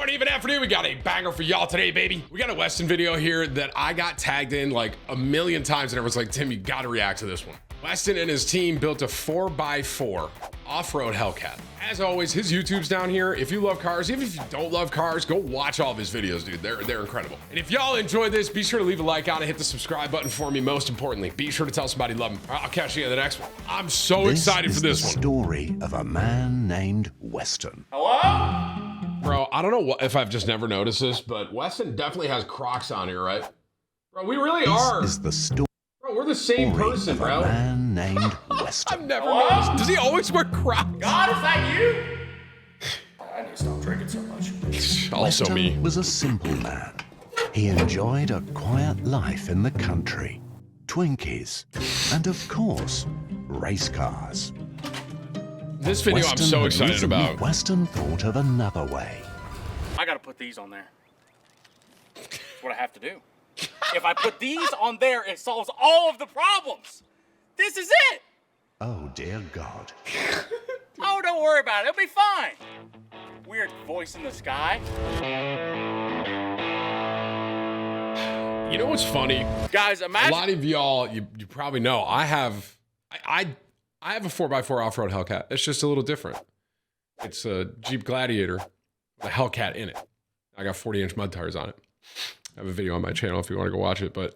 morning, even afternoon. We got a banger for y'all today, baby. We got a Westen video here that I got tagged in like a million times, and everyone's like, Tim, you got to react to this one. Westen and his team built a 4x4 off-road Hellcat. As always, his YouTube's down here. If you love cars, even if you don't love cars, go watch all of his videos, dude. They're incredible. And if y'all enjoyed this, be sure to leave a like on it, hit the subscribe button for me. Most importantly, be sure to tell somebody you love them. I'll catch you in the next one. I'm so excited for this one. This is the story of a man named Westen. Hello? Bro, I don't know if I've just never noticed this, but Westen definitely has Crocs on here, right? Bro, we really are. This is the story. Bro, we're the same person, bro. A man named Westen. I've never noticed. Does he always wear Crocs? God, is that you? I need to stop drinking so much. Also Westen me. was a simple man. He enjoyed a quiet life in the country, Twinkies, and of course, race cars. This video I'm so excited about. Westen thought of another way. I gotta put these on there. That's what I have to do. If I put these on there, it solves all of the problems. This is it. Oh, dear God. Oh, don't worry about it. It'll be fine. Weird voice in the sky. You know what's funny? Guys, imagine. A lot of y'all, you probably know, I have a 4x4 off-road Hellcat. It's just a little different. It's a Jeep Gladiator with a Hellcat in it. I got 40-inch mud tires on it. I have a video on my channel if you want to go watch it. But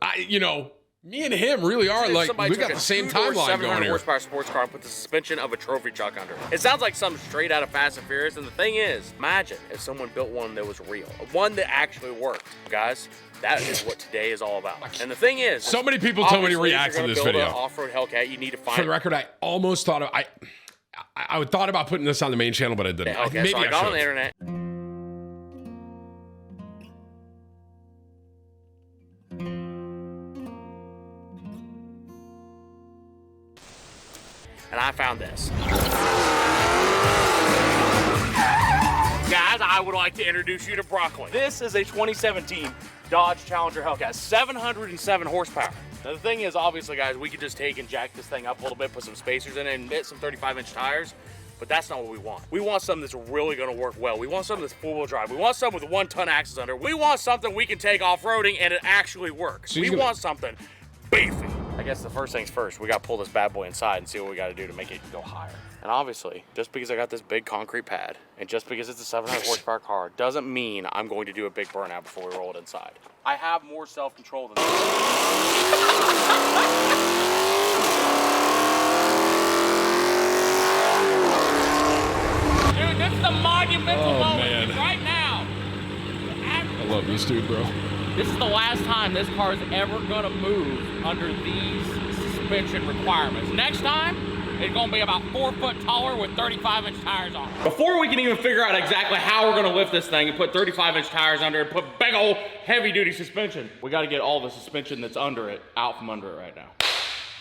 me and him really are like, we got the same timeline going here. Horsepower sports car and put the suspension of a trophy truck under it. It sounds like something straight out of Fast and Furious. And the thing is, imagine if someone built one that was real, one that actually worked. Guys, that is what today is all about. And the thing is, so many people told me to react to this video. Off-road Hellcat, you need to find. For the record, I almost thought of, I thought about putting this on the main channel, but I didn't. Okay, Maybe so I got on the internet. And I found this. Guys, I would like to introduce you to Broccoli. This is a 2017 Dodge Challenger Hellcat, 707 horsepower. Now the thing is, obviously, guys, we could just take and jack this thing up a little bit, put some spacers in it, and hit some 35-inch tires, but that's not what we want. We want something that's really gonna work well. We want something that's four-wheel drive. We want something with 1-ton axles under. We want something we can take off-roading and it actually works. We want something beefy. I guess the first things first, we gotta pull this bad boy inside and see what we gotta do to make it go higher. And obviously, just because I got this big concrete pad, and just because it's a 700 horsepower car, doesn't mean I'm going to do a big burnout before we roll it inside. I have more self-control than this. Dude, this is a monumental moment right now. I love this dude, bro. This is the last time this car is ever gonna move under these suspension requirements. Next time, it's gonna be about 4 foot taller with 35-inch tires on it. Before we can even figure out exactly how we're gonna lift this thing and put 35-inch tires under it, put big old heavy-duty suspension, we gotta get all the suspension that's under it out from under it right now.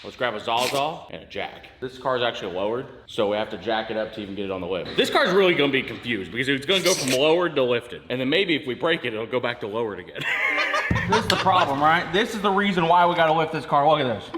Let's grab a Zawzall and a jack. This car is actually lowered, so we have to jack it up to even get it on the lift. This car is really gonna be confused because it's gonna go from lowered to lifted. And then maybe if we break it, it'll go back to lowered again. This is the problem, right? This is the reason why we gotta lift this car. Look at this.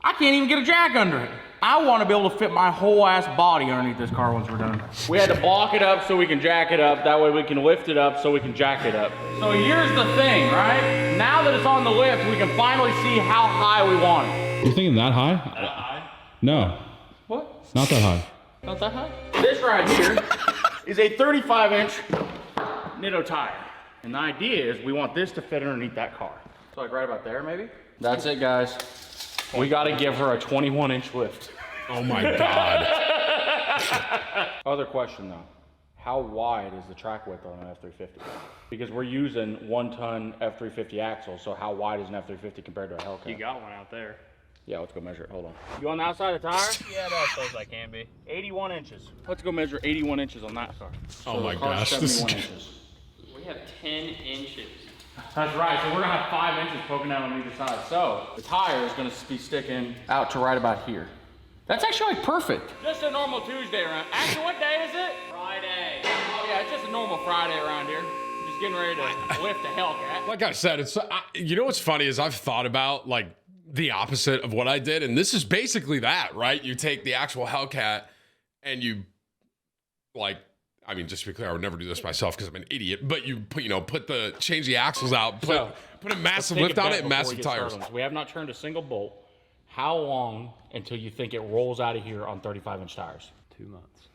I can't even get a jack under it. I want to be able to fit my whole ass body underneath this car once we're done. We had to block it up so we can jack it up. That way we can lift it up so we can jack it up. So here's the thing, right? Now that it's on the lift, we can finally see how high we want it. You're thinking that high? That high? No. What? Not that high. Not that high? This right here is a 35-inch Nitto tire. And the idea is we want this to fit underneath that car. So like right about there, maybe? That's it, guys. We got to give her a 21-inch lift. Oh my God. Other question though, how wide is the track width on an F350? Because we're using 1-ton F350 axles, so how wide is an F350 compared to a Hellcat? You got one out there. Yeah, let's go measure it, hold on. You on the outside of the tire? Yeah, that's as close as I can be. 81 inches. Let's go measure 81 inches on that car. Oh my the car's gosh. 71 inches. We have 10 inches. That's right, so we're gonna have 5 inches poking out on either side. So the tire is gonna be sticking out to right about here. That's actually like perfect. Just a normal Tuesday around. Actually, what day is it? Friday. Oh yeah, it's just a normal Friday around here. Just getting ready to lift a Hellcat. Like I said, it's you know what's funny is I've thought about like the opposite of what I did, and this is basically that, right? You take the actual Hellcat and you like I mean, just to be clear, I would never do this myself because I'm an idiot. But you put, change the axles out, put a massive lift on it, and massive tires. We have not turned a single bolt. How long until you think it rolls out of here on 35-inch tires? 2 months.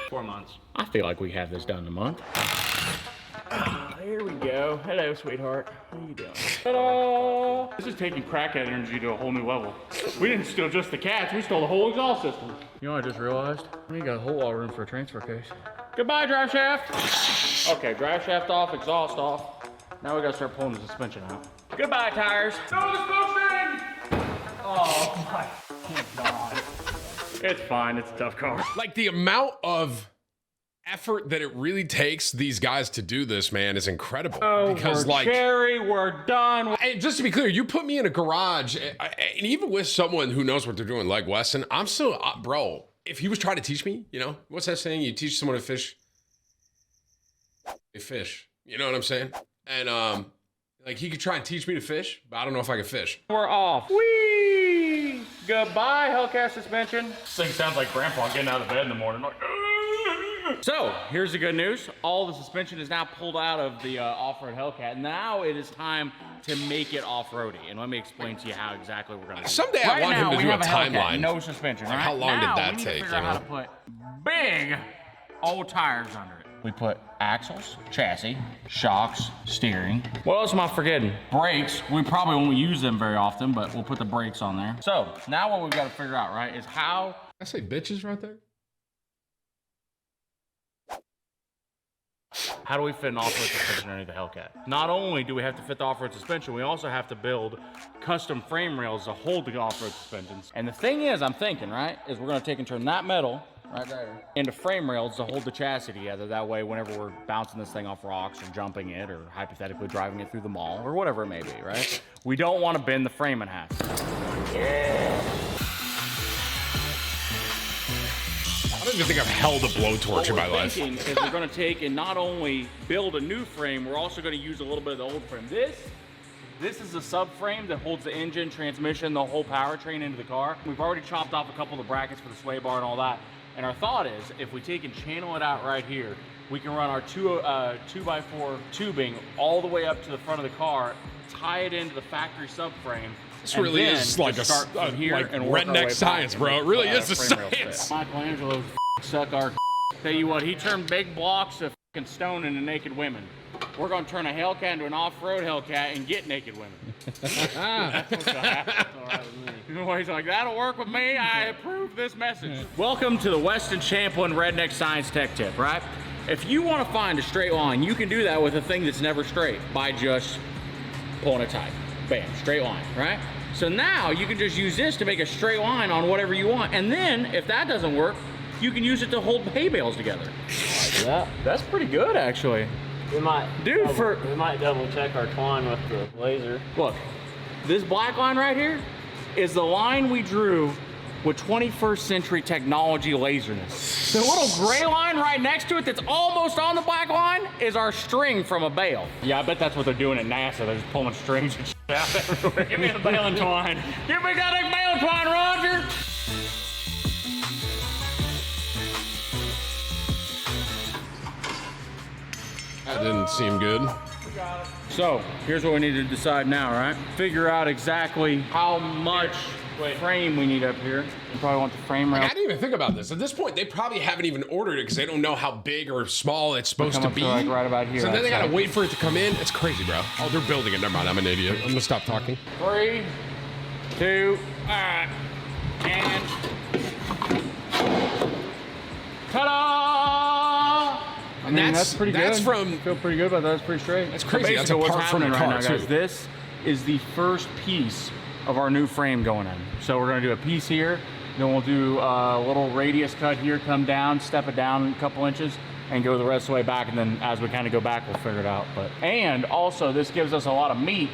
4 months. I feel like we have this done in a month. Here we go. Hello, sweetheart. How you doing? Ta-da! This is taking crackhead energy to a whole new level. We didn't steal just the cats, we stole the whole exhaust system. You know what I just realized? We got a whole lot of room for a transfer case. Goodbye, drive shaft. Okay, drive shaft off, exhaust off. Now we gotta start pulling the suspension out. Goodbye, tires. No disposing! Oh my God. It's fine, it's a tough car. Like the amount of effort that it really takes these guys to do this, man, is incredible. Oh, because we're done. And just to be clear, you put me in a garage, and even with someone who knows what they're doing, like Westen, I'm still, bro, if he was trying to teach me, what's that saying? You teach someone to fish, they fish. You know what I'm saying? And, like, he could try and teach me to fish, but I don't know if I can fish. We're off. Whee! Goodbye, Hellcat suspension. This thing sounds like Grandpa getting out of bed in the morning. Like, so, here's the good news. All the suspension is now pulled out of the off-road Hellcat. Now it is time to make it off-roady. And let me explain to you how exactly we're going to do it. Someday I want him to do a timeline. No suspension, right? How long did that take? We need to figure out how to put big old tires under it. We put axles, chassis, shocks, steering. What else am I forgetting? Brakes. We probably won't use them very often, but we'll put the brakes on there. So, now what we've got to figure out, right, is how... I say bitches right there? How do we fit an off-road suspension underneath the Hellcat? Not only do we have to fit the off-road suspension, we also have to build custom frame rails to hold the off-road suspensions. And the thing is, I'm thinking, right, is we're gonna take and turn that metal right there into frame rails to hold the chassis together. That way, whenever we're bouncing this thing off rocks or jumping it or hypothetically driving it through the mall or whatever it may be, right? We don't want to bend the frame in half. Yeah. I don't even think I've held a blowtorch in my life. What we're thinking is we're going to take and not only build a new frame, we're also going to use a little bit of the old frame. This is a subframe that holds the engine, transmission, the whole powertrain into the car. We've already chopped off a couple of the brackets for the sway bar and all that. And our thought is, if we take and channel it out right here, we can run our 2x4 tubing all the way up to the front of the car, tie it into the factory subframe. This really is like redneck science, bro. It really is a science. Michelangelo suck our Tell you what, he turned big blocks of stone into naked women. We're going to turn a Hellcat into an off-road Hellcat and get naked women. That's what's going to happen. He's like, that'll work with me. I approve this message. Welcome to the WesternCamplin Redneck Science Tech Tip, right? If you want to find a straight line, you can do that with a thing that's never straight by just pulling it tight. Bam, straight line, right? So now you can just use this to make a straight line on whatever you want. And then if that doesn't work, you can use it to hold hay bales together. Like that. That's pretty good, actually. We might double check our twine with the laser. Look, this black line right here is the line we drew with 21st century technology laserness. The little gray line right next to it that's almost on the black line is our string from a bale. Yeah, I bet that's what they're doing at NASA. They're just pulling strings and shit out everywhere. Give me the bale and twine. Give me that bale and twine, Roger! That didn't seem good. So, here's what we need to decide now, right? Figure out exactly how much frame we need up here. You probably want the frame rail. I didn't even think about this. At this point, they probably haven't even ordered it because they don't know how big or small it's supposed to be. Like right about here. So then they gotta wait for it to come in. It's crazy, bro. Oh, they're building it. Never mind, I'm an idiot. I'm gonna stop talking. 3, 2, all right, and ta-da! I mean, that's pretty good. That's from. I feel pretty good about that. That's pretty straight. That's crazy. So that's a part from the car, too. Guys, this is the first piece of our new frame going in. So we're gonna do a piece here, then we'll do a little radius cut here, come down, step it down a couple inches, and go the rest of the way back. And then as we kind of go back, we'll figure it out. And also, this gives us a lot of meat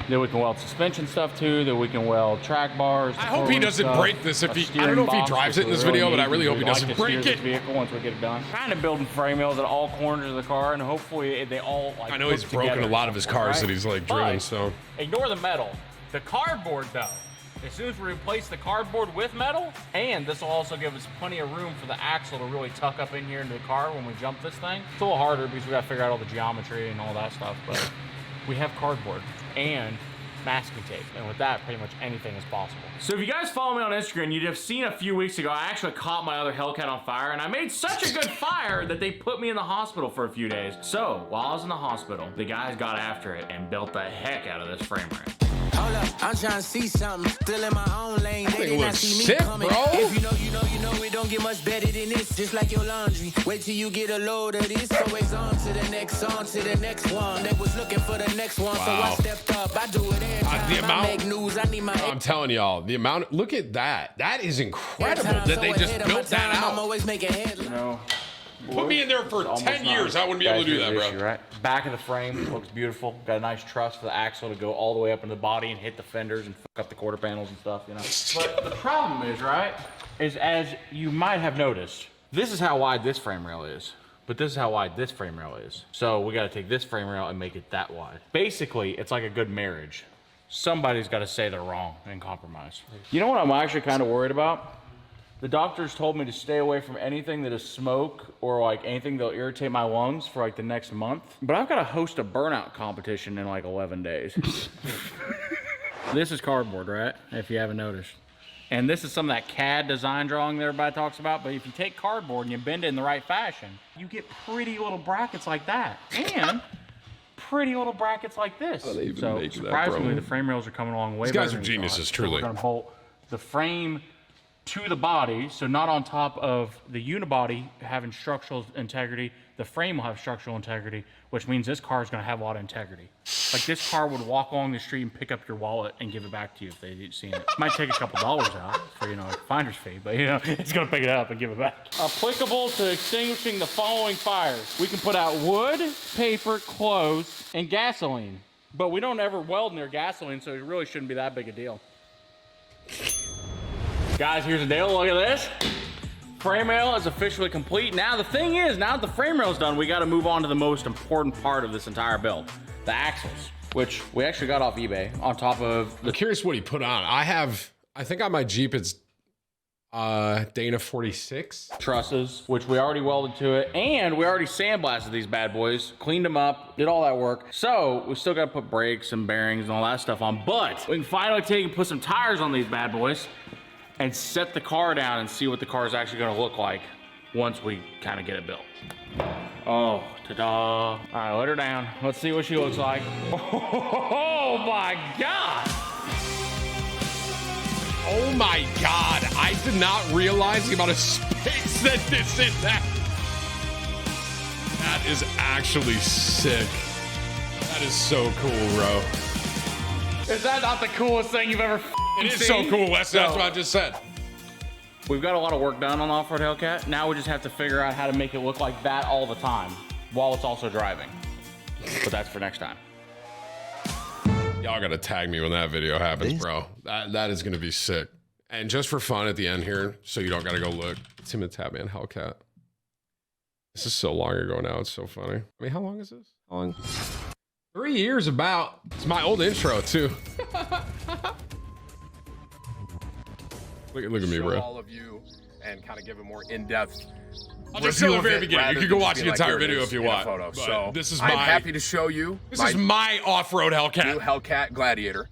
that we can weld suspension stuff to, that we can weld track bars. I hope he doesn't break this. If he, I don't know if he drives it in this video, but I really hope he doesn't break it. Vehicle once we get it done. Kind of building frame rails at all corners of the car, and hopefully they all like. I know he's broken a lot of his cars that he's like driven. So ignore the metal. The cardboard though, As soon as we replace the cardboard with metal, and this will also give us plenty of room for the axle to really tuck up in here into the car when we jump this thing. It's a little harder because we gotta figure out all the geometry and all that stuff, but we have cardboard and masking tape, and with that, pretty much anything is possible. So if you guys follow me on Instagram, you'd have seen a few weeks ago, I actually caught my other Hellcat on fire, and I made such a good fire that they put me in the hospital for a few days. So while I was in the hospital, the guys got after it and built the heck out of this frame rail. Hold up, I'm trying to see something. Still in my own lane. They did not see me sick, coming. bro. If you know, it don't get much better than this. Just like your laundry. Wait till you get a load of this. Always on to the next one. They was looking for the next one, so I stepped up. I do it every time. The amount, I make news. I need my. I'm telling y'all, the amount. Look at that. That is incredible that they just built that I'm out. always making headlines. You know, Put me in there for 10 years. I wouldn't be able to do that, bro. Right? Back of the frame looks beautiful. Got a nice truss for the axle to go all the way up into the body and hit the fenders and fuck up the quarter panels and stuff, you know. But the problem is, right, is as you might have noticed, this is how wide this frame rail is. But this is how wide this frame rail is. So we got to take this frame rail and make it that wide. Basically, it's like a good marriage. Somebody's got to say they're wrong and compromise. You know what I'm actually kind of worried about? The doctors told me to stay away from anything that is smoke or like anything that'll irritate my lungs for like the next month. But I've got to host a burnout competition in like 11 days. This is cardboard, right? If you haven't noticed. And this is some of that CAD design drawing that everybody talks about. But if you take cardboard and you bend it in the right fashion, you get pretty little brackets like that. And pretty little brackets like this. So surprisingly, the frame rails are coming along way better. These guys are geniuses, truly. So we're gonna bolt the frame to the body, so not on top of the unibody having structural integrity, the frame will have structural integrity, which means this car is going to have a lot of integrity. Like this car would walk along the street and pick up your wallet and give it back to you if they'd seen it. Might take a couple dollars out for, you know, a finder's fee, but you know, it's going to pick it up and give it back. Applicable to extinguishing the following fires. We can put out wood, paper, clothes, and gasoline, but we don't ever weld near gasoline, so it really shouldn't be that big a deal. Guys, here's the deal. Look at this. Frame rail is officially complete. Now, the thing is, now that the frame rail is done, we got to move on to the most important part of this entire build, the axles, which we actually got off eBay on top of the... I'm curious what he put on. I think on my Jeep, it's Dana 46. Trusses, which we already welded to it, and we already sandblasted these bad boys, cleaned them up, did all that work. So we still got to put brakes and bearings and all that stuff on, but we can finally take and put some tires on these bad boys and set the car down and see what the car is actually going to look like once we kind of get it built. Oh, ta-da. All right, let her down. Let's see what she looks like. Oh my God. Oh my God. I did not realize the amount of space that is in that. That is actually sick. That is so cool, bro. Is that not the coolest thing you've ever It is so cool, Westen. That's what I just said. We've got a lot of work done on the off-road Hellcat. Now we just have to figure out how to make it look like that all the time while it's also driving. But that's for next time. Y'all gotta tag me when that video happens, bro. That is gonna be sick. And just for fun at the end here, so you don't gotta go look, TimTheTatman Hellcat. This is so long ago now, it's so funny. I mean, how long is this? How long? 3 years about. It's my old intro too. Look at me, bro. All of you and kind of give a more in-depth. I'll just show the very beginning. You can go watch the entire video if you want. So this is I'm happy to show you. This is my off-road Hellcat. New Hellcat Gladiator.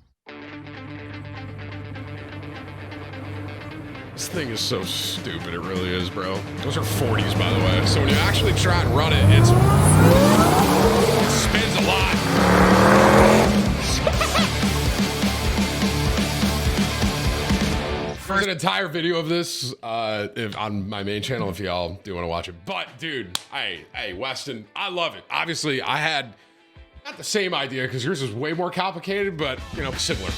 This thing is so stupid. It really is, bro. Those are 40s, by the way. So when you actually try and run it, it spins a lot. There's an entire video of this on my main channel if y'all do want to watch it. But dude, hey, Westen, I love it. Obviously, I had not the same idea because yours is way more complicated, but you know, similar.